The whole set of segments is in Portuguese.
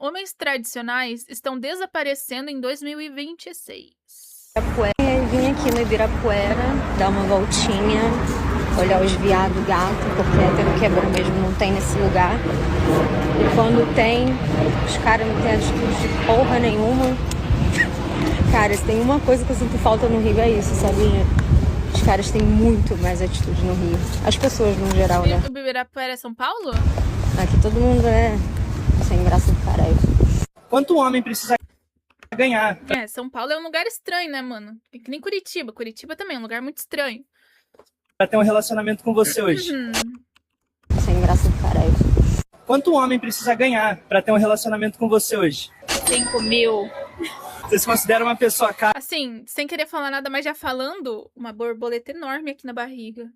Homens tradicionais estão desaparecendo em 2026. Vim aqui no Ibirapuera, dar uma voltinha, olhar os viados, gato, porque hétero que é bom mesmo não tem nesse lugar. E quando tem, os caras não têm atitude de porra nenhuma. Cara, se tem uma coisa que eu sinto falta no Rio é isso, sabia? Os caras têm muito mais atitude no Rio. As pessoas no geral, né? O Ibirapuera é São Paulo? Aqui todo mundo é sem graça do caralho. Quanto um homem precisa ganhar? É, São Paulo é um lugar estranho, né, mano? É que nem Curitiba. Curitiba também é um lugar muito estranho. Pra ter um relacionamento com você hoje? Sem graça do caralho. Quanto um homem precisa ganhar pra ter um relacionamento com você hoje? 5 mil. Você se considera uma pessoa cara? Assim, sem querer falar nada, mas já falando, uma borboleta enorme aqui na barriga.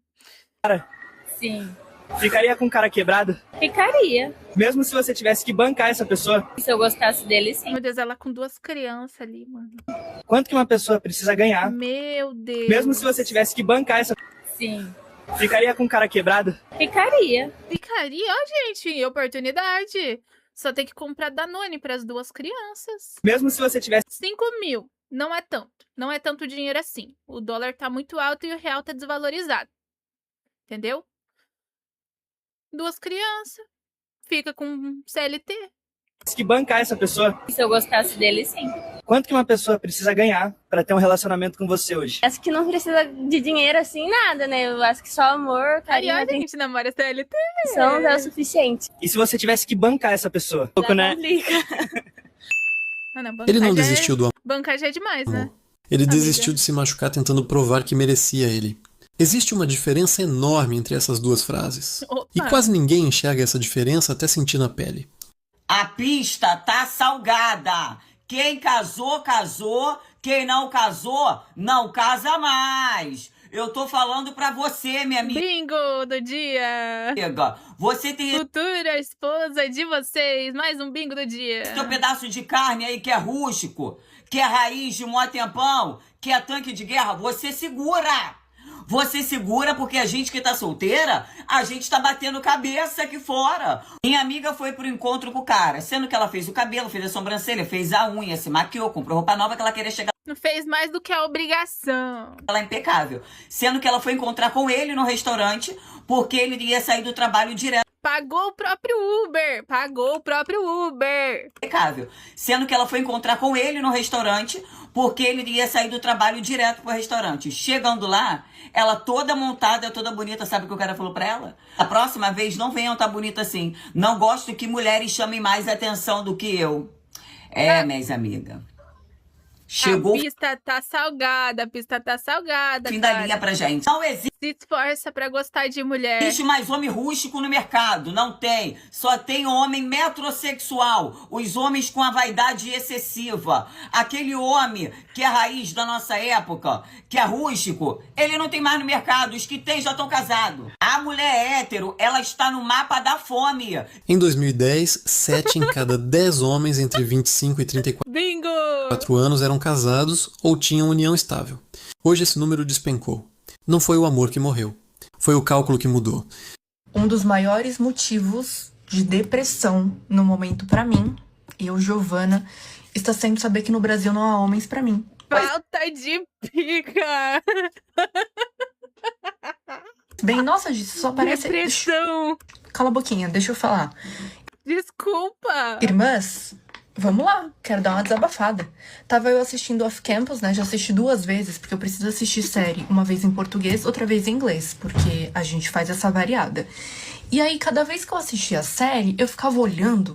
Sim. Ficaria com cara quebrado? Ficaria. Mesmo se você tivesse que bancar essa pessoa? Se eu gostasse dele, sim. Meu Deus, ela com 2 crianças ali, mano. Quanto que uma pessoa precisa ganhar? Meu Deus. Mesmo se você tivesse que bancar essa... Sim. Ficaria com cara quebrado? Ficaria. Ficaria, ó, gente, oportunidade. Só tem que comprar Danone para as 2 crianças. Mesmo se você tivesse... 5 mil. Não é tanto. Não é tanto dinheiro assim. O dólar tá muito alto e o real tá desvalorizado. Entendeu? 2 crianças. Fica com CLT. que bancar essa pessoa? Se eu gostasse dele, sim. Quanto que uma pessoa precisa ganhar pra ter um relacionamento com você hoje? Acho que não precisa de dinheiro assim, nada, né? Eu acho que só amor, carinho, Aí, a gente namora CLT. atenção é o suficiente. E se você tivesse que bancar essa pessoa? Pouco, né? Ah, não, Ele não bancar já desistiu do Bancar já é demais, né? Ele Amiga. desistiu de se machucar tentando provar que merecia ele. Existe uma diferença enorme entre essas duas frases. Opa. E quase ninguém enxerga essa diferença até sentir na pele. A pista tá salgada. Quem casou, casou. Quem não casou, não casa mais. Eu tô falando pra você, minha amiga. Bingo do dia. Você tem Futura esposa de vocês. Mais um bingo do dia. seu pedaço de carne aí que é rústico, que é raiz de mó tempão, que é tanque de guerra. Você segura. Você segura porque a gente que tá solteira, a gente tá batendo cabeça aqui fora. Minha amiga foi pro encontro com o cara, sendo que ela fez o cabelo, fez a sobrancelha, fez a unha, se maquiou, comprou roupa nova que ela queria chegar Não fez mais do que a obrigação. lá impecável. Sendo que ela foi encontrar com ele no restaurante, porque ele ia sair do trabalho direto. Pagou o próprio Uber. Pagou o próprio Uber. Impecável. Sendo que ela foi encontrar com ele no restaurante, porque ele ia sair do trabalho direto pro restaurante. Chegando lá, ela toda montada, toda bonita, sabe o que o cara falou pra ela? A próxima vez não venham tá bonita assim. Não gosto que mulheres chamem mais atenção do que eu. Minhas amigas. Chegou A pista tá salgada, a pista tá salgada. o fim da cara. linha pra gente. Não existe Se esforça pra gostar de mulher. mais homem rústico no mercado, não tem. Só tem homem metrosexual, os homens com a vaidade excessiva. Aquele homem que é a raiz da nossa época, que é rústico, ele não tem mais no mercado, os que tem já estão casados. A mulher hétero, ela está no mapa da fome. Em 2010, 7 em cada 10 homens entre 25 e 34 Bingo! anos eram casados ou tinham união estável. Hoje esse número despencou. Não foi o amor que morreu. Foi o cálculo que mudou. Um dos maiores motivos de depressão no momento pra mim, eu, Giovana, está sendo saber que no Brasil não há homens pra mim. Falta de pica. Bem, nossa, isso só parece... Depressão. Cala a boquinha, deixa eu falar. Desculpa. Irmãs, vamos lá, quero dar uma desabafada. Tava eu assistindo Off Campus, né? Já assisti 2 vezes, porque eu preciso assistir série. Uma vez em português, outra vez em inglês, porque a gente faz essa variada. E aí, cada vez que eu assistia a série, eu ficava olhando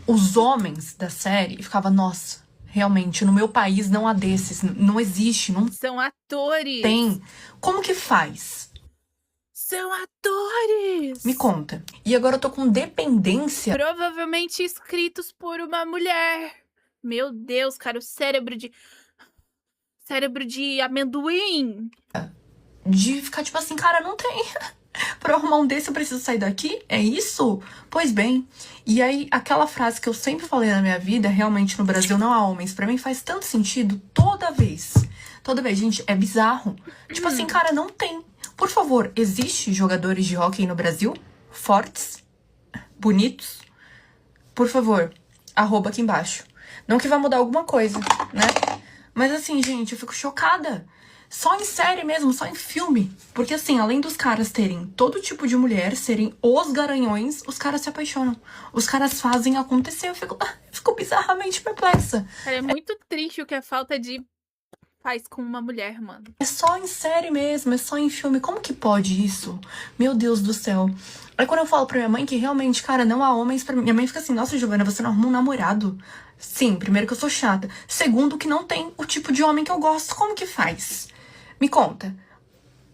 os homens da série e ficava, nossa, realmente, no meu país não há desses. Não existe, não São atores. tem. Como que faz? São atores. Me conta. E agora eu tô com dependência. Provavelmente escritos por uma mulher. Meu Deus, cara, o cérebro de... Cérebro de amendoim. De ficar tipo assim, cara, não tem. Pra eu arrumar um desse eu preciso sair daqui? É isso? Pois bem. E aí, aquela frase que eu sempre falei na minha vida, realmente no Brasil não há homens, pra mim faz tanto sentido toda vez. Toda vez, gente, é bizarro. Tipo assim, cara, não tem. Por favor, existe jogadores de hóquei no Brasil? Fortes? Bonitos? Por favor, arroba aqui embaixo. Não que vai mudar alguma coisa, né? Mas assim, gente, eu fico chocada. Só em série mesmo, só em filme. Porque assim, além dos caras terem todo tipo de mulher, serem os garanhões, os caras se apaixonam. Os caras fazem acontecer. Eu fico bizarramente perplexa. Cara, é muito triste o que a falta de faz com uma mulher, mano. É só em série mesmo, é só em filme. Como que pode isso? Meu Deus do céu. Aí quando eu falo pra minha mãe que realmente, cara, não há homens pra mim. Minha mãe fica assim, nossa, Giovana, você não arruma um namorado? Sim, primeiro que eu sou chata. Segundo que não tem o tipo de homem que eu gosto. Como que faz? Me conta.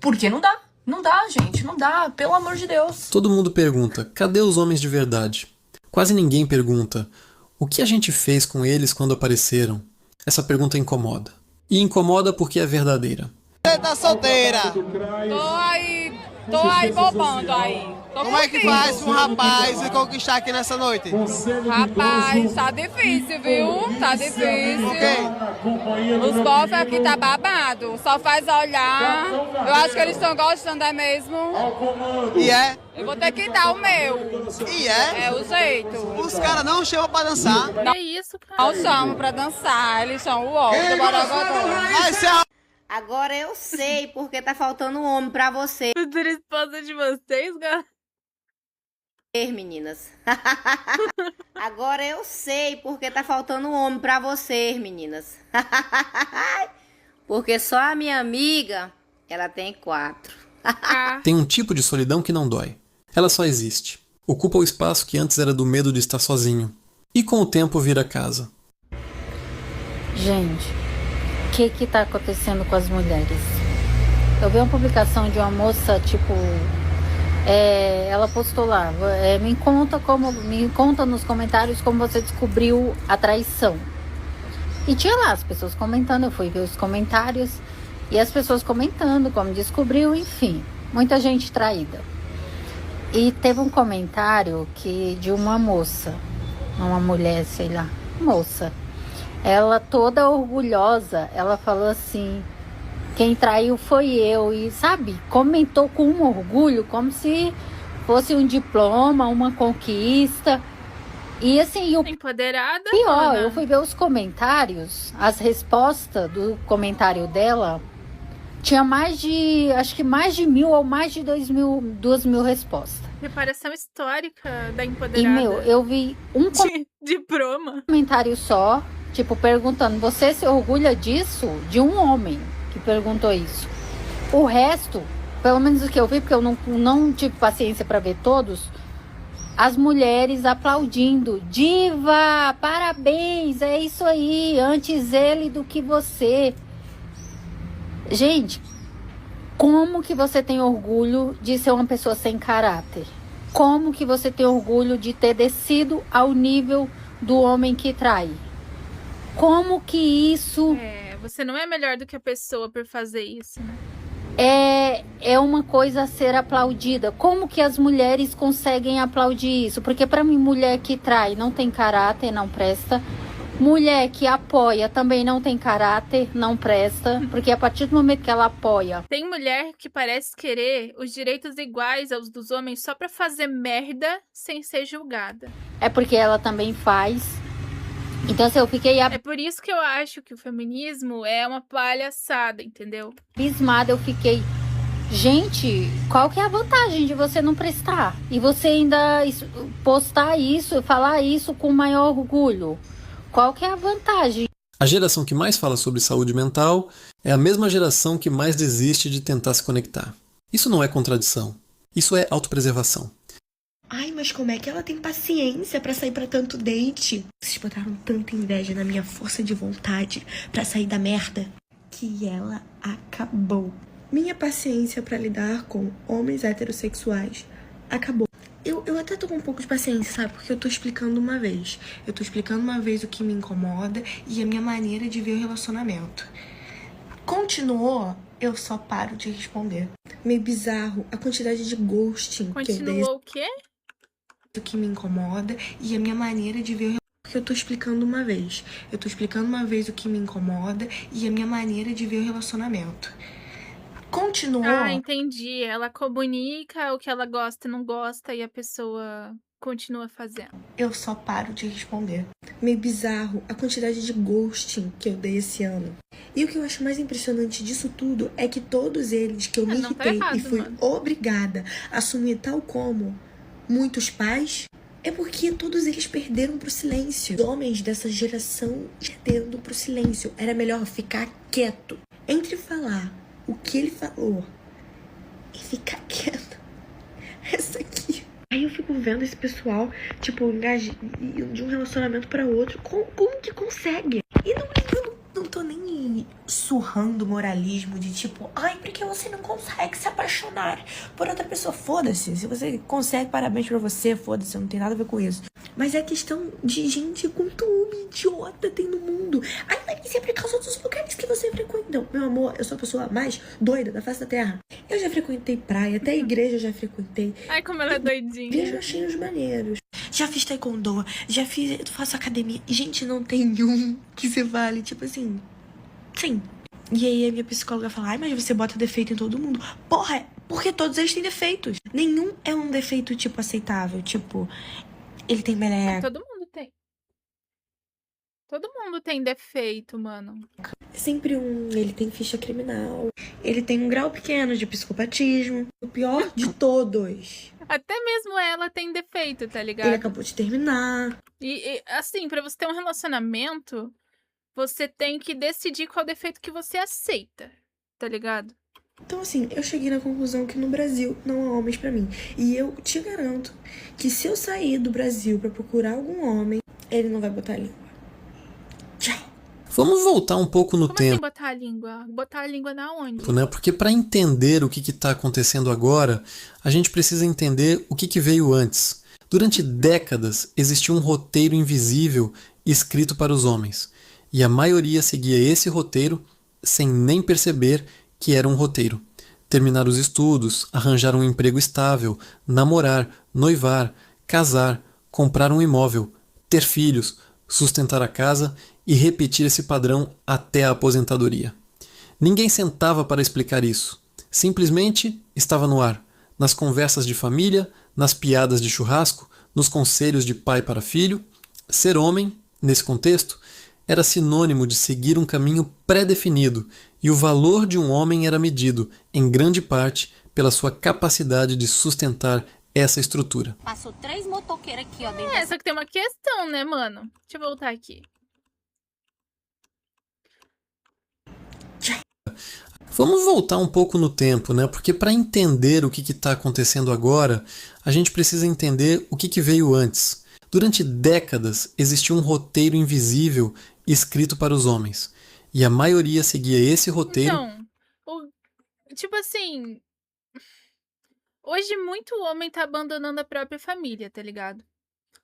Porque não dá. Não dá, gente. Não dá. Pelo amor de Deus. Todo mundo pergunta, cadê os homens de verdade? Quase ninguém pergunta, o que a gente fez com eles quando apareceram? Essa pergunta incomoda. E incomoda porque é verdadeira. Você tá solteira? Tô aí bobando aí. Como é que faz um rapaz se conquistar aqui nessa noite? Rapaz, tá difícil, viu? Tá difícil. Ok. Os bofs aqui tá babado. Só faz olhar. Eu acho que eles estão gostando, é mesmo? E é? Eu vou ter que dar o meu. E é? É o jeito. Os caras não chamam pra dançar. Que isso, cara? Não chamam pra dançar. Eles são o homem do Borogodó. Mas se a Agora eu sei porque tá faltando um homem pra você, Futura esposa de vocês, galera. meninas. Agora eu sei porque tá faltando um homem pra vocês, meninas. Porque só a minha amiga, ela tem 4. Tem um tipo de solidão que não dói. Ela só existe. Ocupa o espaço que antes era do medo de estar sozinho. E com o tempo vira casa. Gente, o que tá acontecendo com as mulheres? Eu vi uma publicação de uma moça, tipo, ela postou lá, me conta nos comentários como você descobriu a traição. E tinha lá as pessoas comentando, eu fui ver os comentários, e as pessoas comentando como descobriu, enfim, muita gente traída. E teve um comentário de uma moça, uma mulher, sei lá, moça. Ela toda orgulhosa, ela falou assim, quem traiu foi eu. E sabe, comentou com um orgulho, como se fosse um diploma, uma conquista. E assim, Empoderada. pior, mana. eu fui ver os comentários, as respostas do comentário dela. Tinha acho que mais de 1.000 ou mais de 2.000 respostas. Reparação histórica da E, empoderada. eu vi um de broma. comentário só, tipo, perguntando, você se orgulha disso? De um homem que perguntou isso. O resto, pelo menos o que eu vi, porque eu não tive paciência para ver todos, as mulheres aplaudindo. Diva, parabéns, é isso aí, antes ele do que você. Gente, como que você tem orgulho de ser uma pessoa sem caráter? Como que você tem orgulho de ter descido ao nível do homem que trai? Como que isso Você não é melhor do que a pessoa por fazer isso, né? é uma coisa a ser aplaudida? Como que as mulheres conseguem aplaudir isso? Porque para mim, mulher que trai não tem caráter, não presta. Mulher que apoia também não tem caráter, não presta. Porque a partir do momento que ela apoia... Tem mulher que parece querer os direitos iguais aos dos homens só pra fazer merda sem ser julgada. É porque ela também faz. Então, assim, eu fiquei É por isso que eu acho que o feminismo é uma palhaçada, entendeu? abismada, eu fiquei... Gente, qual que é a vantagem de você não prestar? E você ainda postar isso, falar isso com maior orgulho? Qual que é a vantagem? A geração que mais fala sobre saúde mental é a mesma geração que mais desiste de tentar se conectar. Isso não é contradição. Isso é autopreservação. Ai, mas como é que ela tem paciência pra sair pra tanto date? Vocês botaram tanta inveja na minha força de vontade pra sair da merda que ela acabou. Minha paciência pra lidar com homens heterossexuais acabou. Eu até tô com um pouco de paciência, sabe? Porque eu tô explicando uma vez. Eu tô explicando uma vez o que me incomoda e a minha maneira de ver o relacionamento. Continuou, eu só paro de responder. Meio bizarro a quantidade de ghosting que eu dei. Continuou o quê? O que me incomoda e a minha maneira de ver o relacionamento. Porque eu tô explicando uma vez. Eu tô explicando uma vez o que me incomoda e a minha maneira de ver o relacionamento. Continuou. Ah, entendi. Ela comunica o que ela gosta e não gosta e a pessoa continua fazendo? Eu só paro de responder. Meio bizarro a quantidade de ghosting que eu dei esse ano. E o que eu acho mais impressionante disso tudo é que todos eles que eu me não tá irritei errado, e fui mano. obrigada a assumir tal como muitos pais, é porque todos eles perderam pro silêncio. Os homens dessa geração perderam pro silêncio. Era melhor ficar quieto. Entre falar o que ele falou e ficar quieto. Essa aqui. Aí eu fico vendo esse pessoal, tipo, de um relacionamento pra outro. Como que consegue? E eu não tô nem surrando moralismo de tipo, ai, porque você não consegue se apaixonar por outra pessoa. Foda-se. Se você consegue, parabéns pra você. Foda-se, não tem nada a ver com isso. Mas é questão de gente quanto homem idiota tem no mundo. Ai, mas isso é por causa dos lugares que você frequenta. Não, meu amor, eu sou a pessoa mais doida da face da terra. Eu já frequentei praia, até igreja eu já frequentei. Ai, como ela é doidinha. Vejo achei os maneiros. Já fiz taekwondo, faço academia. Gente, não tem um que se vale, tipo assim. Sim. E aí a minha psicóloga fala, ai, mas você bota defeito em todo mundo. Porra, porque todos eles têm defeitos. Nenhum é um defeito, tipo, aceitável. Tipo, ele tem meleca. Todo mundo tem. Todo mundo tem defeito, mano. Sempre ele tem ficha criminal. Ele tem um grau pequeno de psicopatismo. O pior de todos. Até mesmo ela tem defeito, tá ligado? Ele acabou de terminar. E assim, pra você ter um relacionamento, você tem que decidir qual defeito que você aceita, tá ligado? Então, assim, eu cheguei na conclusão que no Brasil não há homens pra mim. E eu te garanto que se eu sair do Brasil pra procurar algum homem, ele não vai botar a língua. Vamos voltar um pouco no Como assim tempo, botar a língua? Botar a língua na onde? né? Porque para entender o que está acontecendo agora, a gente precisa entender o que veio antes. Durante décadas, existia um roteiro invisível escrito para os homens. E a maioria seguia esse roteiro sem nem perceber que era um roteiro. Terminar os estudos, arranjar um emprego estável, namorar, noivar, casar, comprar um imóvel, ter filhos, sustentar a casa e repetir esse padrão até a aposentadoria. Ninguém sentava para explicar isso. Simplesmente estava no ar, nas conversas de família, nas piadas de churrasco, nos conselhos de pai para filho. Ser homem, nesse contexto, era sinônimo de seguir um caminho pré-definido, e o valor de um homem era medido, em grande parte, pela sua capacidade de sustentar essa estrutura. Passou 3 motoqueiros aqui, ó. Dentro Só que tem uma questão, né, mano? Deixa eu voltar aqui. Vamos voltar um pouco no tempo, né? Porque para entender o que está acontecendo agora, a gente precisa entender o que veio antes. Durante décadas, existia um roteiro invisível escrito para os homens. E a maioria seguia esse roteiro. Então, tipo assim, hoje muito homem tá abandonando a própria família, tá ligado?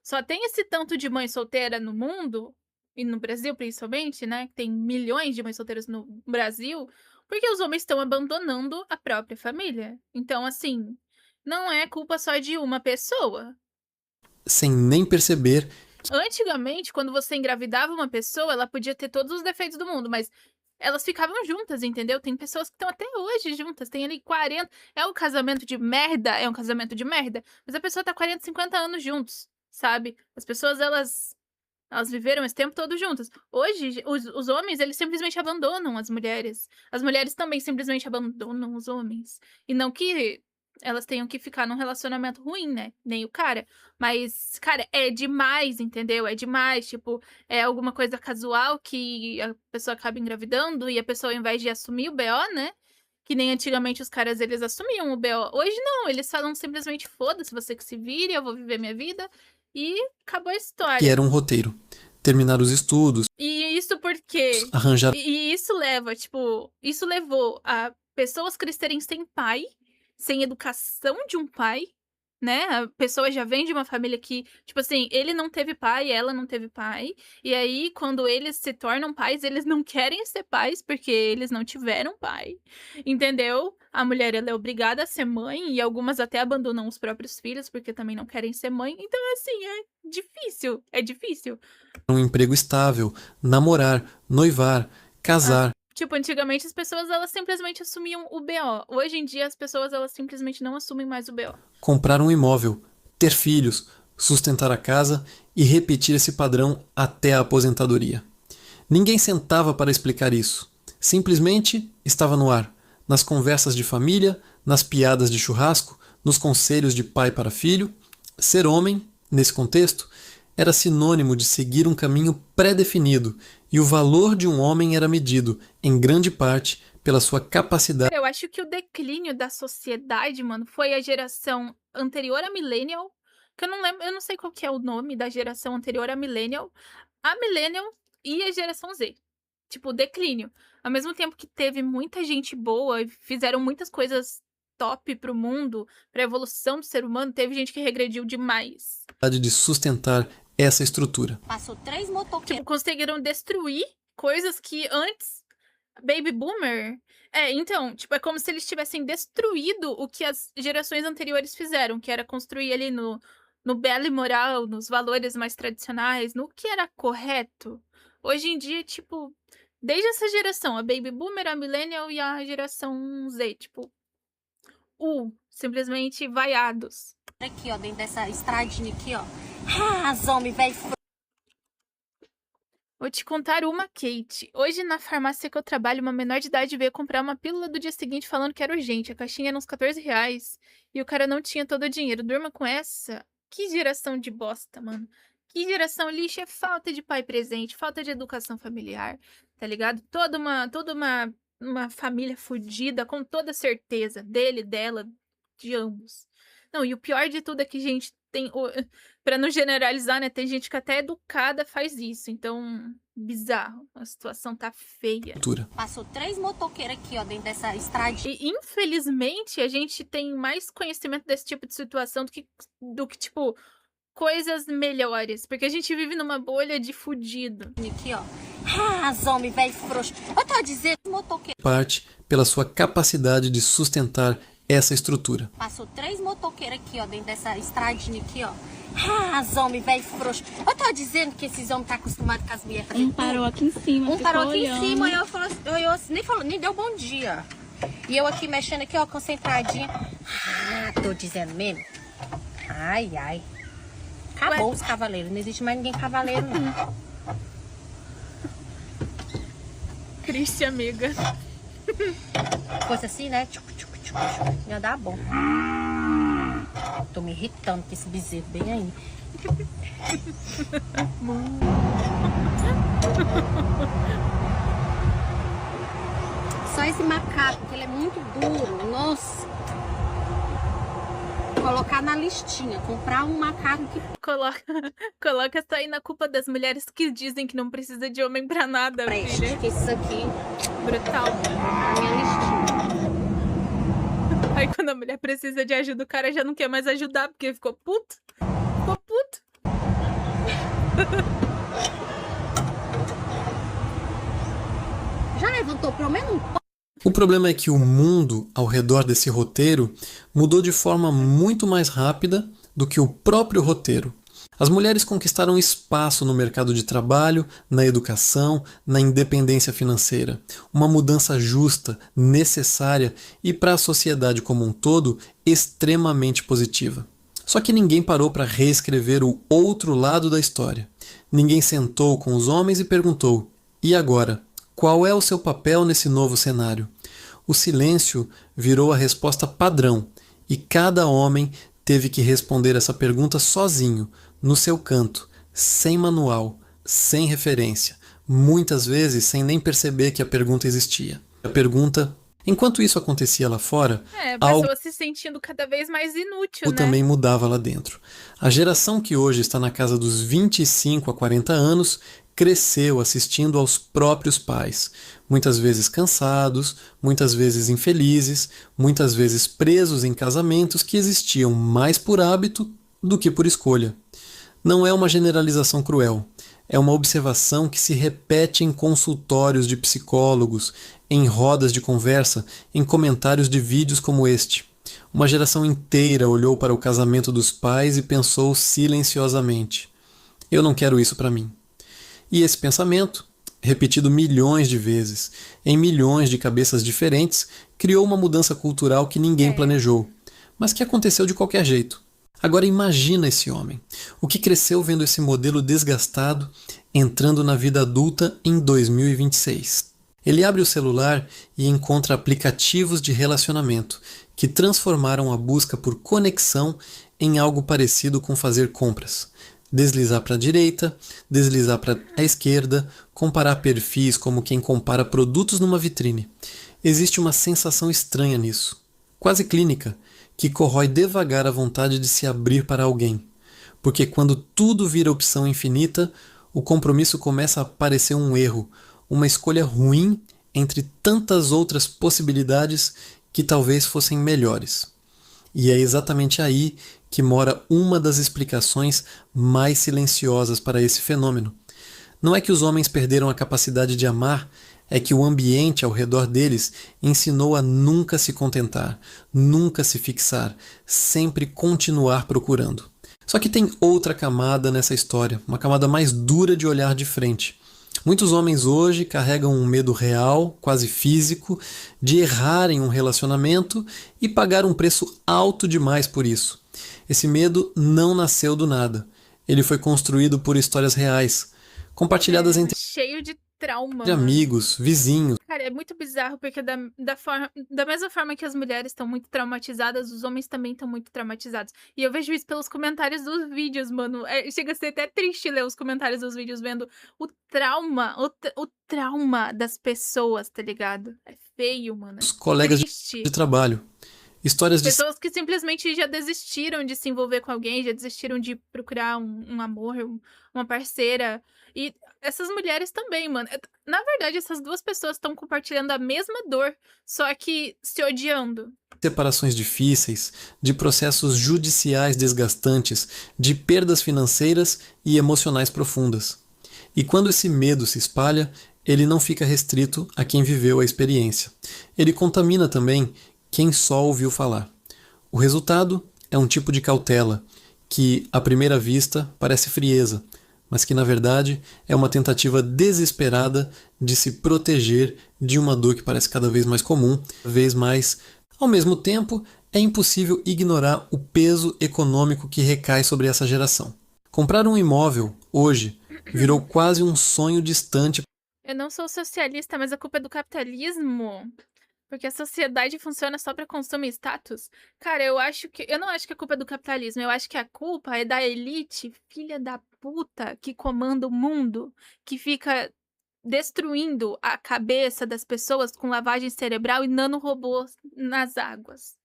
Só tem esse tanto de mãe solteira no mundo, e no Brasil principalmente, né? Tem milhões de mães solteiras no Brasil, porque os homens estão abandonando a própria família. Então, assim, não é culpa só de uma pessoa. Sem nem perceber. Antigamente, quando você engravidava uma pessoa, ela podia ter todos os defeitos do mundo, mas elas ficavam juntas, entendeu? Tem pessoas que estão até hoje juntas, tem ali 40... É um casamento de merda? É um casamento de merda? Mas a pessoa tá 40, 50 anos juntos, sabe? As pessoas, elas viveram esse tempo todo juntas. Hoje, os homens, eles simplesmente abandonam as mulheres. As mulheres também simplesmente abandonam os homens. E não que elas tenham que ficar num relacionamento ruim, né? Nem o cara. Mas, cara, é demais, entendeu? É demais. Tipo, é alguma coisa casual que a pessoa acaba engravidando e a pessoa, ao invés de assumir o BO, né? Que nem antigamente os caras, eles assumiam o BO. Hoje não, eles falam simplesmente, foda-se, você que se vire, eu vou viver minha vida. E acabou a história. Que era um roteiro. Terminar os estudos. E isso porque... Arranjar... E isso leva, tipo... Isso levou a pessoas crescerem sem pai, sem educação de um pai, né? A pessoa já vem de uma família que, tipo assim, ele não teve pai, ela não teve pai. E aí, quando eles se tornam pais, eles não querem ser pais porque eles não tiveram pai. Entendeu? A mulher, ela é obrigada a ser mãe e algumas até abandonam os próprios filhos porque também não querem ser mãe. Então, assim, é difícil. É difícil. Um emprego estável, namorar, noivar, casar. Tipo, antigamente as pessoas, elas simplesmente assumiam o BO. Hoje em dia, as pessoas, elas simplesmente não assumem mais o BO. Comprar um imóvel, ter filhos, sustentar a casa e repetir esse padrão até a aposentadoria. Ninguém sentava para explicar isso. Simplesmente estava no ar, nas conversas de família, nas piadas de churrasco, nos conselhos de pai para filho. Ser homem, nesse contexto, era sinônimo de seguir um caminho pré-definido, e o valor de um homem era medido, em grande parte, pela sua capacidade. Eu acho que o declínio da sociedade, mano, foi a geração anterior a Millennial, que eu não lembro, eu não sei qual que é o nome da geração anterior a Millennial e a geração Z. Tipo, o declínio. Ao mesmo tempo que teve muita gente boa e fizeram muitas coisas top pro mundo, pra evolução do ser humano, teve gente que regrediu demais. De sustentar essa estrutura. Passou 3 motoqueiros. Tipo, conseguiram destruir coisas que antes... Baby Boomer... então, tipo, é como se eles tivessem destruído o que as gerações anteriores fizeram, que era construir ali no belo e moral, nos valores mais tradicionais, no que era correto. Hoje em dia, tipo, desde essa geração, a Baby Boomer, a Millennial e a geração Z, tipo, simplesmente vaiados. Aqui, ó, dentro dessa estradinha aqui, ó. As homem, velho. Vou te contar uma, Kate. Hoje, na farmácia que eu trabalho, uma menor de idade veio comprar uma pílula do dia seguinte falando que era urgente. A caixinha era uns R$14 e o cara não tinha todo o dinheiro. Durma com essa? Que geração de bosta, mano. Que geração lixo, é falta de pai presente, falta de educação familiar, tá ligado? Toda uma família fodida, com toda certeza, dele, dela, de ambos. Não, e o pior de tudo é que, gente, pra não generalizar, né, tem gente que até educada faz isso, então, bizarro, a situação tá feia. Passou 3 motoqueiros aqui, ó, dentro dessa estradinha. E, infelizmente, a gente tem mais conhecimento desse tipo de situação do que tipo, coisas melhores, porque a gente vive numa bolha de fudido. Aqui, ó. As homem, velho frouxo. Eu tô dizendo, motoqueiro. Parte pela sua capacidade de sustentar essa estrutura. Passou 3 motoqueiros aqui, ó, dentro dessa estradinha aqui, ó. As homem, velho frouxo. Eu tô dizendo que esses homens tá acostumados com as mulheres fazendo tudo. Parou aqui em cima. Um parou aqui em cima e eu falei assim, nem deu bom dia. E eu aqui mexendo aqui, ó, concentradinha. Tô dizendo mesmo. Ai, ai. Acabou os cavaleiros, não existe mais ninguém cavaleiro, não. Triste, amiga. Fosse assim, né? Ia dar bom. Tô me irritando com esse bezerro bem aí. Só esse macaco, que ele é muito duro. Nossa. Colocar na listinha, comprar um macaco que... Coloca essa aí na culpa das mulheres que dizem que não precisa de homem pra nada, filha. Que isso aqui... Brutal. A minha listinha. Aí quando a mulher precisa de ajuda, o cara já não quer mais ajudar, porque ficou puto. Ficou puto. Já levantou pelo menos um... O problema é que o mundo ao redor desse roteiro mudou de forma muito mais rápida do que o próprio roteiro. As mulheres conquistaram espaço no mercado de trabalho, na educação, na independência financeira. Uma mudança justa, necessária e, para a sociedade como um todo, extremamente positiva. Só que ninguém parou para reescrever o outro lado da história. Ninguém sentou com os homens e perguntou: e agora? Qual é o seu papel nesse novo cenário? O silêncio virou a resposta padrão, e cada homem teve que responder essa pergunta sozinho, no seu canto, sem manual, sem referência, muitas vezes sem nem perceber que a pergunta existia. A pergunta... Enquanto isso acontecia lá fora, algo se sentindo cada vez mais inútil, né? Também mudava lá dentro. A geração que hoje está na casa dos 25 a 40 anos cresceu assistindo aos próprios pais, muitas vezes cansados, muitas vezes infelizes, muitas vezes presos em casamentos que existiam mais por hábito do que por escolha. Não é uma generalização cruel. É uma observação que se repete em consultórios de psicólogos, em rodas de conversa, em comentários de vídeos como este. Uma geração inteira olhou para o casamento dos pais e pensou silenciosamente: eu não quero isso para mim. E esse pensamento, repetido milhões de vezes, em milhões de cabeças diferentes, criou uma mudança cultural que ninguém planejou, mas que aconteceu de qualquer jeito. Agora imagina esse homem, o que cresceu vendo esse modelo desgastado entrando na vida adulta em 2026. Ele abre o celular e encontra aplicativos de relacionamento que transformaram a busca por conexão em algo parecido com fazer compras. Deslizar para a direita, deslizar para a esquerda, comparar perfis como quem compara produtos numa vitrine. Existe uma sensação estranha nisso, quase clínica, que corrói devagar a vontade de se abrir para alguém. Porque quando tudo vira opção infinita, o compromisso começa a parecer um erro, uma escolha ruim entre tantas outras possibilidades que talvez fossem melhores. E é exatamente aí que mora uma das explicações mais silenciosas para esse fenômeno. Não é que os homens perderam a capacidade de amar, é que o ambiente ao redor deles ensinou a nunca se contentar, nunca se fixar, sempre continuar procurando. Só que tem outra camada nessa história, uma camada mais dura de olhar de frente. Muitos homens hoje carregam um medo real, quase físico, de errar em um relacionamento e pagar um preço alto demais por isso. Esse medo não nasceu do nada. Ele foi construído por histórias reais, compartilhadas entre Cheio de trauma. amigos, vizinhos. Cara, é muito bizarro, porque da mesma forma que as mulheres estão muito traumatizadas, os homens também estão muito traumatizados. E eu vejo isso pelos comentários dos vídeos, mano. Chega a ser até triste ler os comentários dos vídeos, vendo o trauma, o trauma das pessoas, tá ligado? É feio, mano. Os colegas triste. de trabalho. Histórias de Pessoas que simplesmente já desistiram de se envolver com alguém, já desistiram de procurar um amor, uma parceira. E essas mulheres também, mano. Na verdade, essas duas pessoas estão compartilhando a mesma dor, só que se odiando. separações difíceis, de processos judiciais desgastantes, de perdas financeiras e emocionais profundas. E quando esse medo se espalha, ele não fica restrito a quem viveu a experiência. Ele contamina também quem só ouviu falar. O resultado é um tipo de cautela que, à primeira vista, parece frieza, mas que, na verdade, é uma tentativa desesperada de se proteger de uma dor que parece cada vez mais comum, cada vez mais. Ao mesmo tempo, é impossível ignorar o peso econômico que recai sobre essa geração. Comprar um imóvel, hoje, virou quase um sonho distante. Eu não sou socialista, mas a culpa é do capitalismo. Porque a sociedade funciona só para consumo e status. Cara, eu não acho que a culpa é do capitalismo. Eu acho que a culpa é da elite, filha da puta, que comanda o mundo, que fica destruindo a cabeça das pessoas com lavagem cerebral e nanorobôs nas águas.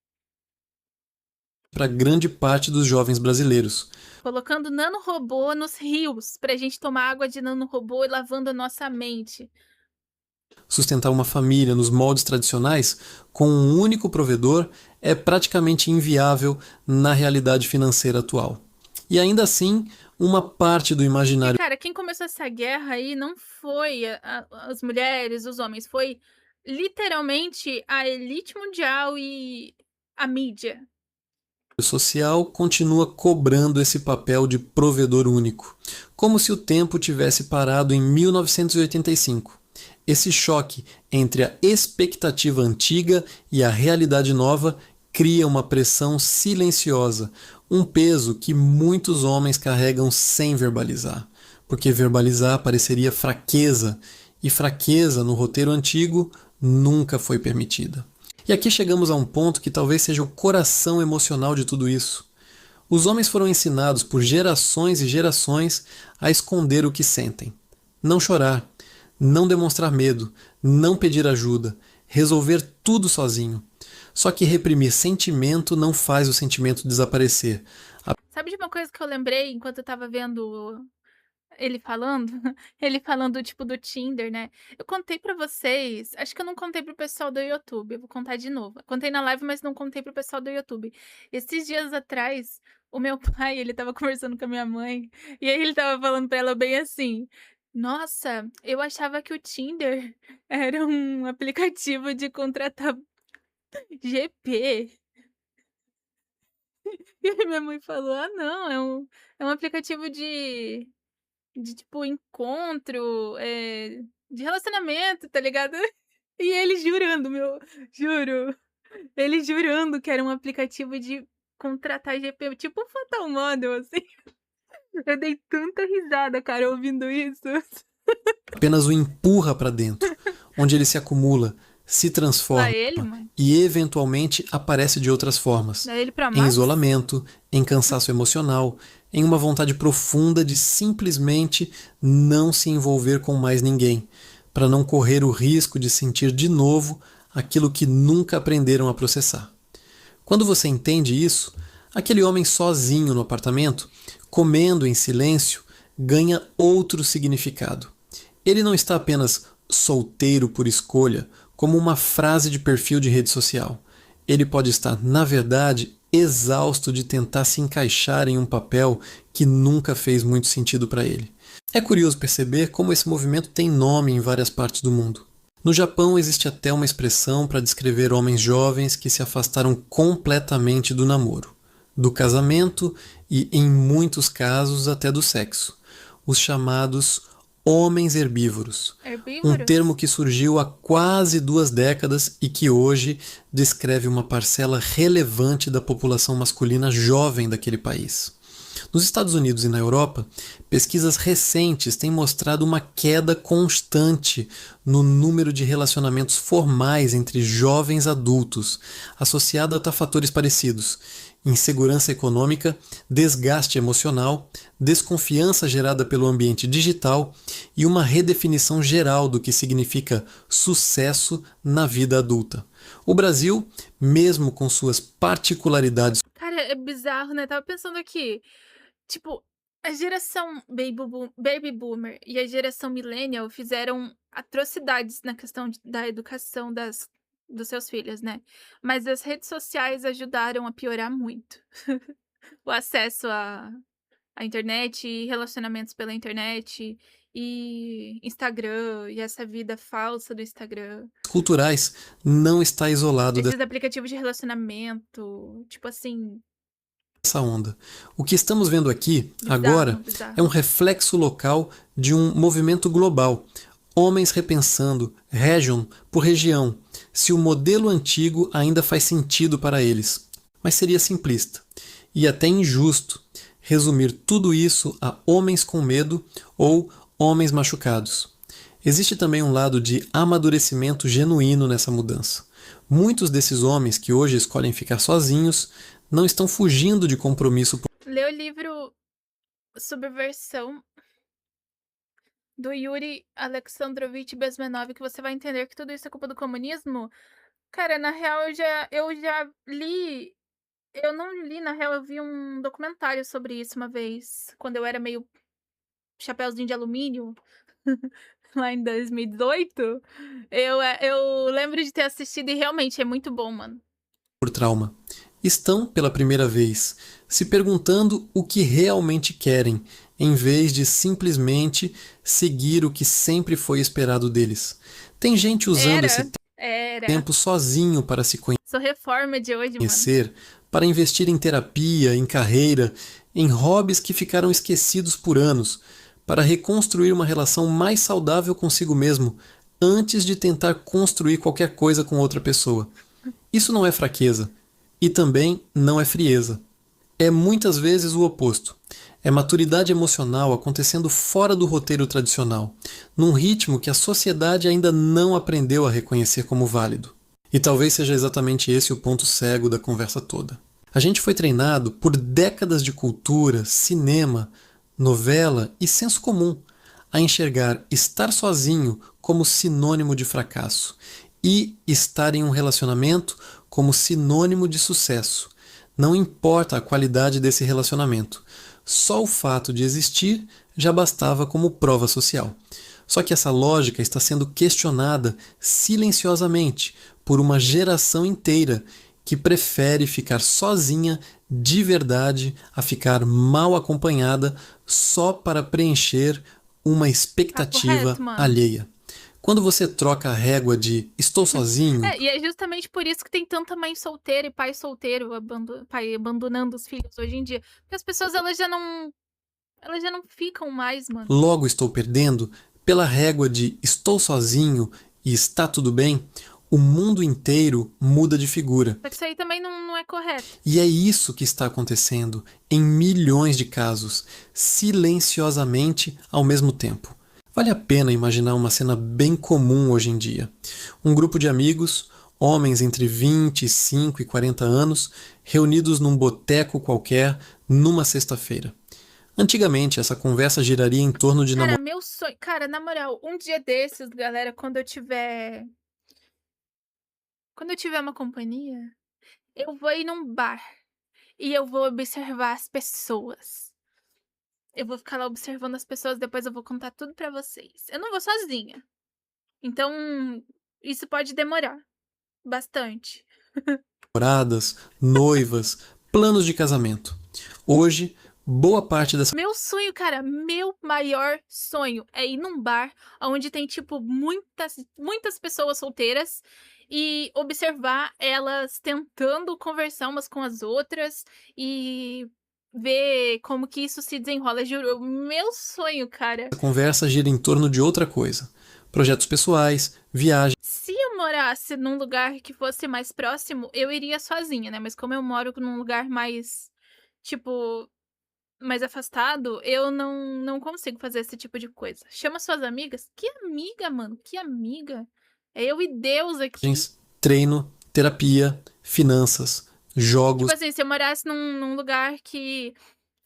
Para grande parte dos jovens brasileiros. Colocando nanorobô nos rios, pra gente tomar água de nanorobô e lavando a nossa mente. Sustentar uma família nos moldes tradicionais com um único provedor é praticamente inviável na realidade financeira atual. E ainda assim, uma parte do imaginário. Cara, quem começou essa guerra aí não foi as mulheres, os homens, foi literalmente a elite mundial e a mídia. Social continua cobrando esse papel de provedor único, como se o tempo tivesse parado em 1985. Esse choque entre a expectativa antiga e a realidade nova cria uma pressão silenciosa, um peso que muitos homens carregam sem verbalizar, porque verbalizar pareceria fraqueza, e fraqueza no roteiro antigo nunca foi permitida. E aqui chegamos a um ponto que talvez seja o coração emocional de tudo isso. Os homens foram ensinados por gerações e gerações a esconder o que sentem, não chorar, não demonstrar medo, não pedir ajuda, resolver tudo sozinho. Só que reprimir sentimento não faz o sentimento desaparecer. Sabe de uma coisa que eu lembrei enquanto eu tava vendo ele falando? Ele falando, tipo, do Tinder, né? Eu contei pra vocês, acho que eu não contei pro pessoal do YouTube, eu vou contar de novo. Contei na live, mas não contei pro pessoal do YouTube. Esses dias atrás, o meu pai, ele tava conversando com a minha mãe, e aí ele tava falando pra ela bem assim: nossa, eu achava que o Tinder era um aplicativo de contratar GP. E aí minha mãe falou: ah, não, é um aplicativo de tipo, encontro, de relacionamento, tá ligado? E ele jurando, juro, ele jurando que era um aplicativo de contratar GP, tipo um Fatal Model, assim. Eu dei tanta risada, cara, ouvindo isso. Apenas o empurra para dentro, onde ele se acumula, se transforma Lá ele, mano. e eventualmente aparece de outras formas. Dá ele pra Em mais. isolamento, em cansaço emocional, em uma vontade profunda de simplesmente não se envolver com mais ninguém, para não correr o risco de sentir de novo aquilo que nunca aprenderam a processar. Quando você entende isso, aquele homem sozinho no apartamento, comendo em silêncio, ganha outro significado. Ele não está apenas solteiro por escolha, como uma frase de perfil de rede social. Ele pode estar, na verdade, exausto de tentar se encaixar em um papel que nunca fez muito sentido para ele. É curioso perceber como esse movimento tem nome em várias partes do mundo. No Japão existe até uma expressão para descrever homens jovens que se afastaram completamente do namoro, do casamento e, em muitos casos, até do sexo. Os chamados homens herbívoros. Um termo que surgiu há quase 2 décadas e que hoje descreve uma parcela relevante da população masculina jovem daquele país. Nos Estados Unidos e na Europa, pesquisas recentes têm mostrado uma queda constante no número de relacionamentos formais entre jovens adultos, associada a fatores parecidos: insegurança econômica, desgaste emocional, desconfiança gerada pelo ambiente digital e uma redefinição geral do que significa sucesso na vida adulta. O Brasil, mesmo com suas particularidades... Cara, é bizarro, né? Tava pensando aqui, tipo, a geração Baby Boomer e a geração Millennial fizeram atrocidades na questão da educação dos seus filhos, né? Mas as redes sociais ajudaram a piorar muito. O acesso à internet e relacionamentos pela internet e Instagram e essa vida falsa do Instagram. culturais não está isolado Esses aplicativos de relacionamento, tipo assim... dessa onda. O que estamos vendo aqui, agora, é um reflexo local de um movimento global. Homens repensando, region por região, se o modelo antigo ainda faz sentido para eles. Mas seria simplista e até injusto resumir tudo isso a homens com medo ou homens machucados. Existe também um lado de amadurecimento genuíno nessa mudança. Muitos desses homens que hoje escolhem ficar sozinhos não estão fugindo de compromisso. Lê o livro Subversão do Yuri Alexandrovich Bezmenov, que você vai entender que tudo isso é culpa do comunismo. Cara, na real, eu já li... Eu não li, na real, eu vi um documentário sobre isso uma vez, quando eu era meio chapéuzinho de alumínio, lá em 2018. Eu lembro de ter assistido e realmente é muito bom, mano. Por trauma. Estão, pela primeira vez, se perguntando o que realmente querem, em vez de simplesmente seguir o que sempre foi esperado deles. Tem gente usando esse tempo sozinho para se Sou reforma de hoje, conhecer, para investir em terapia, em carreira, em hobbies que ficaram esquecidos por anos, para reconstruir uma relação mais saudável consigo mesmo, antes de tentar construir qualquer coisa com outra pessoa. Isso não é fraqueza. E também não é frieza. É muitas vezes o oposto. É maturidade emocional acontecendo fora do roteiro tradicional, num ritmo que a sociedade ainda não aprendeu a reconhecer como válido. E talvez seja exatamente esse o ponto cego da conversa toda. A gente foi treinado por décadas de cultura, cinema, novela e senso comum a enxergar estar sozinho como sinônimo de fracasso e estar em um relacionamento como sinônimo de sucesso. Não importa a qualidade desse relacionamento. Só o fato de existir já bastava como prova social. Só que essa lógica está sendo questionada silenciosamente por uma geração inteira que prefere ficar sozinha de verdade a ficar mal acompanhada só para preencher uma expectativa alheia. Quando você troca a régua de estou sozinho... E é justamente por isso que tem tanta mãe solteira e pai solteiro, pai abandonando os filhos hoje em dia. Porque as pessoas, elas já não ficam mais, mano. Logo estou perdendo, pela régua de estou sozinho e está tudo bem, o mundo inteiro muda de figura. Só que isso aí também não é correto. E é isso que está acontecendo em milhões de casos, silenciosamente ao mesmo tempo. Vale a pena imaginar uma cena bem comum hoje em dia. Um grupo de amigos, homens entre 25 e 40 anos, reunidos num boteco qualquer, numa sexta-feira. Antigamente, essa conversa giraria em torno de Cara, meu sonho... Cara, na moral, um dia desses, galera, quando eu tiver uma companhia, eu vou ir num bar e eu vou observar as pessoas. Eu vou ficar lá observando as pessoas, depois eu vou contar tudo pra vocês. Eu não vou sozinha. Então, isso pode demorar bastante. namoradas, noivas, planos de casamento. Hoje, boa parte dessa... Meu sonho, cara, meu maior sonho é ir num bar onde tem, tipo, muitas pessoas solteiras e observar elas tentando conversar umas com as outras e ver como que isso se desenrola. Juro, meu sonho, cara. A conversa gira em torno de outra coisa. Projetos pessoais, viagens... Se eu morasse num lugar que fosse mais próximo, eu iria sozinha, né? Mas como eu moro num lugar mais, tipo... mais afastado, eu não consigo fazer esse tipo de coisa. Chama suas amigas. Que amiga, mano? Que amiga? É eu e Deus aqui. Treino, terapia, finanças, jogos... Tipo assim, se eu morasse num lugar que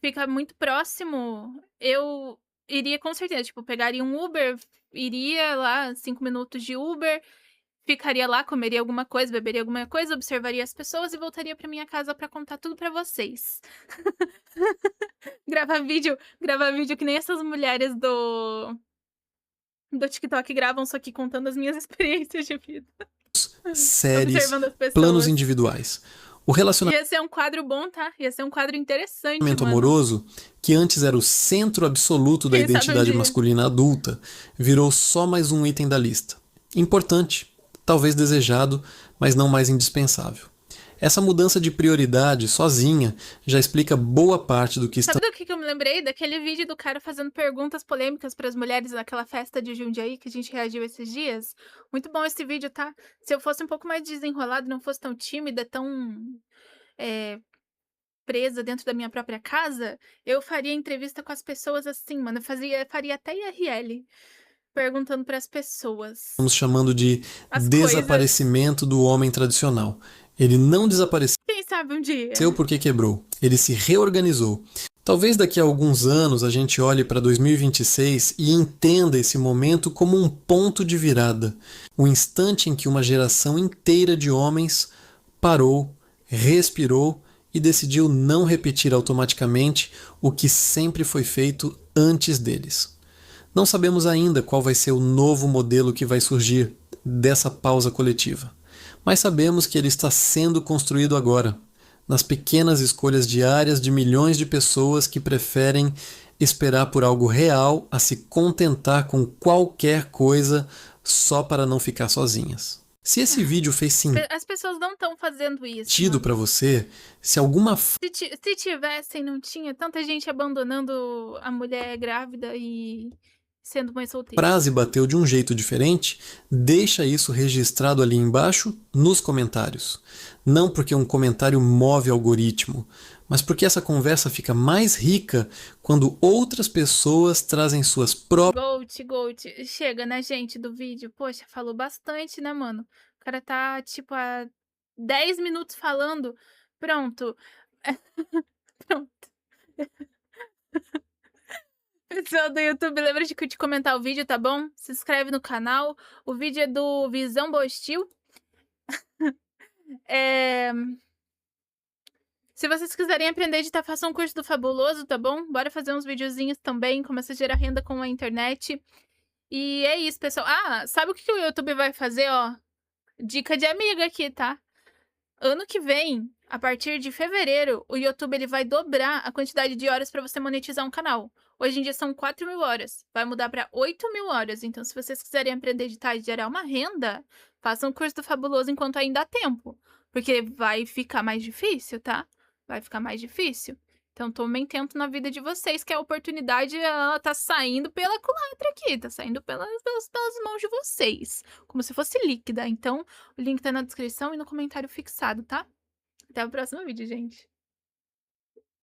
fica muito próximo, eu iria com certeza, tipo, pegaria um Uber, iria lá, 5 minutos de Uber, ficaria lá, comeria alguma coisa, beberia alguma coisa, observaria as pessoas e voltaria pra minha casa pra contar tudo pra vocês. Gravar vídeo que nem essas mulheres do TikTok gravam, só que contando as minhas experiências de vida. Séries, Observando as pessoas. planos individuais. O relacionamento Ia ser um quadro bom, tá? Ia ser um quadro interessante, mano. amoroso, que antes era o centro absoluto da Quem sabe um identidade dia. masculina adulta, virou só mais um item da lista. Importante, talvez desejado, mas não mais indispensável. Essa mudança de prioridade sozinha já explica boa parte do que está... Sabe do que eu me lembrei? Daquele vídeo do cara fazendo perguntas polêmicas para as mulheres naquela festa de Jundiaí que a gente reagiu esses dias. Muito bom esse vídeo, tá? Se eu fosse um pouco mais desenrolado, não fosse tão tímida, tão presa dentro da minha própria casa, eu faria entrevista com as pessoas assim, mano. Eu faria até IRL, perguntando para as pessoas. Estamos chamando de As desaparecimento do homem tradicional. Ele não desapareceu Quem sabe um dia. porque quebrou. Ele se reorganizou. Talvez daqui a alguns anos a gente olhe para 2026 e entenda esse momento como um ponto de virada. O instante em que uma geração inteira de homens parou, respirou e decidiu não repetir automaticamente o que sempre foi feito antes deles. Não sabemos ainda qual vai ser o novo modelo que vai surgir dessa pausa coletiva. Mas sabemos que ele está sendo construído agora, nas pequenas escolhas diárias de milhões de pessoas que preferem esperar por algo real a se contentar com qualquer coisa só para não ficar sozinhas. Se esse vídeo fez As pessoas não estão fazendo isso. sentido para você, se alguma Se tivessem, não tinha tanta gente abandonando a mulher grávida e sendo mãe solteira. frase bateu de um jeito diferente, deixa isso registrado ali embaixo nos comentários. Não porque um comentário move algoritmo, mas porque essa conversa fica mais rica quando outras pessoas trazem suas próprias... Gold, chega, né, gente, do vídeo. Poxa, falou bastante, né, mano? O cara tá, tipo, há 10 minutos falando. Pronto. Pronto. Pessoal do YouTube, lembra de comentar o vídeo, tá bom? Se inscreve no canal. O vídeo é do Visão Bostil. Se vocês quiserem aprender a editar, façam um curso do Fabuloso, tá bom? Bora fazer uns videozinhos também, começa a gerar renda com a internet. E é isso, pessoal. Ah, sabe o que o YouTube vai fazer, ó? Dica de amiga aqui, tá? Ano que vem, a partir de fevereiro, o YouTube ele vai dobrar a quantidade de horas para você monetizar um canal. Hoje em dia são 4.000 horas. Vai mudar para 8.000 horas. Então, se vocês quiserem aprender a editar e gerar uma renda, façam um curso do Fabuloso enquanto ainda há tempo. Porque vai ficar mais difícil, tá? Vai ficar mais difícil. Então, tomem tempo na vida de vocês, que a oportunidade, ela tá saindo pela culatra aqui, tá saindo pelas mãos de vocês, como se fosse líquida. Então, o link tá na descrição e no comentário fixado, tá? Até o próximo vídeo, gente.